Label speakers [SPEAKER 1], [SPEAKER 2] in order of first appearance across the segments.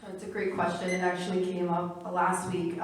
[SPEAKER 1] That's a great question. It actually came up last week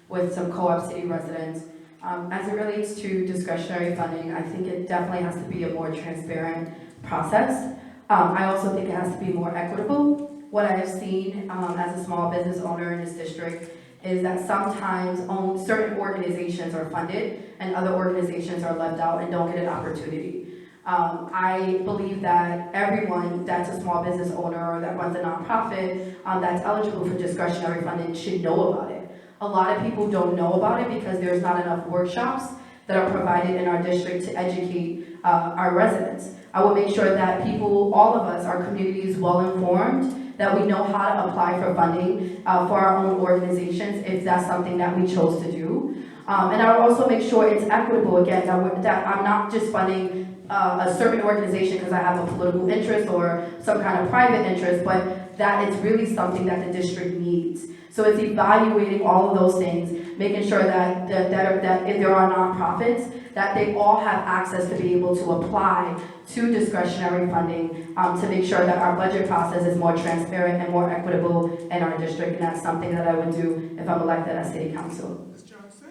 [SPEAKER 1] with some co-op city residents. As it relates to discretionary funding, I think it definitely has to be a more transparent process. I also think it has to be more equitable. What I have seen as a small business owner in this district is that sometimes certain organizations are funded and other organizations are left out and don't get an opportunity. I believe that everyone that's a small business owner or that runs a nonprofit that's eligible for discretionary funding should know about it. A lot of people don't know about it because there's not enough workshops that are provided in our district to educate our residents. I will make sure that people, all of us, our community is well informed, that we know how to apply for funding for our own organizations if that's something that we chose to do. And I will also make sure it's equitable again, that I'm not just funding a certain organization because I have a political interest or some kind of private interest, but that it's really something that the district needs. So it's evaluating all of those things, making sure that if there are nonprofits, that they all have access to be able to apply to discretionary funding to make sure that our budget process is more transparent and more equitable in our district, and that's something that I would do if I'm elected as city council.
[SPEAKER 2] Ms. Johnson?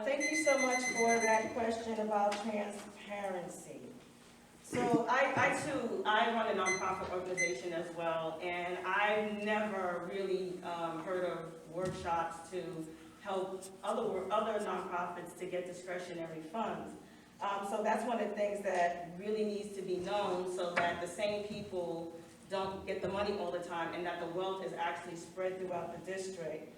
[SPEAKER 3] Thank you so much for that question about transparency. So I run a nonprofit organization as well, and I've never really heard of workshops to help other nonprofits to get discretionary funds. So that's one of the things that really needs to be known so that the same people don't get the money all the time and that the wealth is actually spread throughout the district.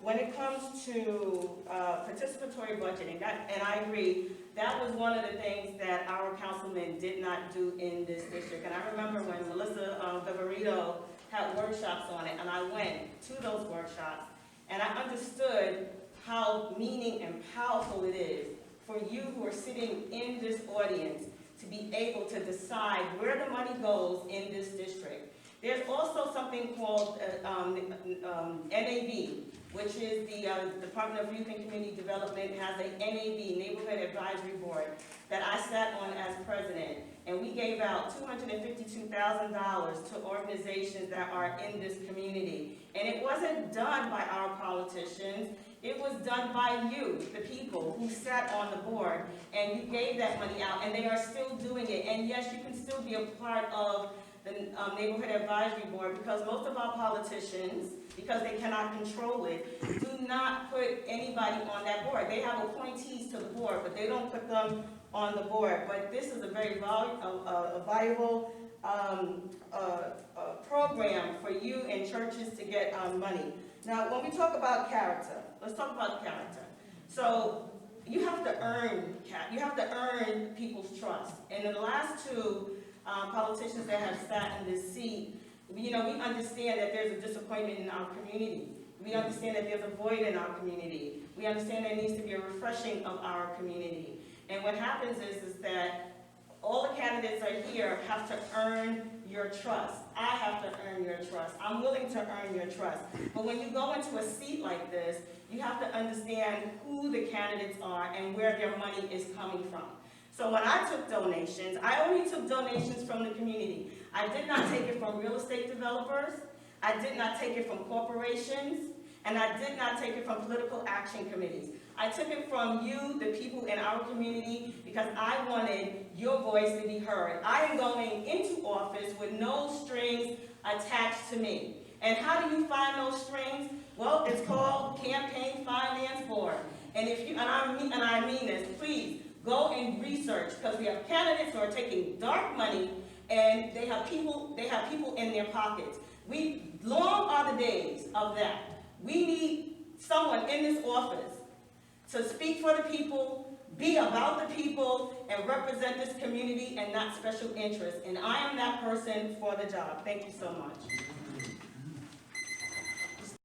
[SPEAKER 3] When it comes to participatory budgeting, and I agree, that was one of the things that our councilmen did not do in this district. And I remember when Melissa Viverito had workshops on it, and I went to those workshops, and I understood how meaning and powerful it is for you who are sitting in this audience to be able to decide where the money goes in this district. There's also something called NAB, which is the Department of Youth and Community Development has a NAB, Neighborhood Advisory Board, that I sat on as president. And we gave out $252,000 to organizations that are in this community. And it wasn't done by our politicians. It was done by you, the people who sat on the board, and you gave that money out, and they are still doing it. And yes, you can still be a part of the Neighborhood Advisory Board, because most of our politicians, because they cannot control it, do not put anybody on that board. They have appointees to the board, but they don't put them on the board. But this is a very valuable program for you and churches to get money. Now, when we talk about character, let's talk about character. So you have to earn people's trust. And in the last two politicians that have sat in this seat, we understand that there's a disappointment in our community. We understand that there's a void in our community. We understand there needs to be a refreshing of our community. And what happens is that all the candidates are here have to earn your trust. I have to earn your trust. I'm willing to earn your trust. But when you go into a seat like this, you have to understand who the candidates are and where their money is coming from. So when I took donations, I only took donations from the community. I did not take it from real estate developers. I did not take it from corporations. And I did not take it from political action committees. I took it from you, the people in our community, because I wanted your voice to be heard. I am going into office with no strings attached to me. And how do you find those strings? Well, it's called Campaign Finance Board. And I mean this, please go and research, because we have candidates who are taking dark money and they have people in their pockets. Long are the days of that. We need someone in this office to speak for the people, be about the people, and represent this community and not special interests. And I am that person for the job. Thank you so much.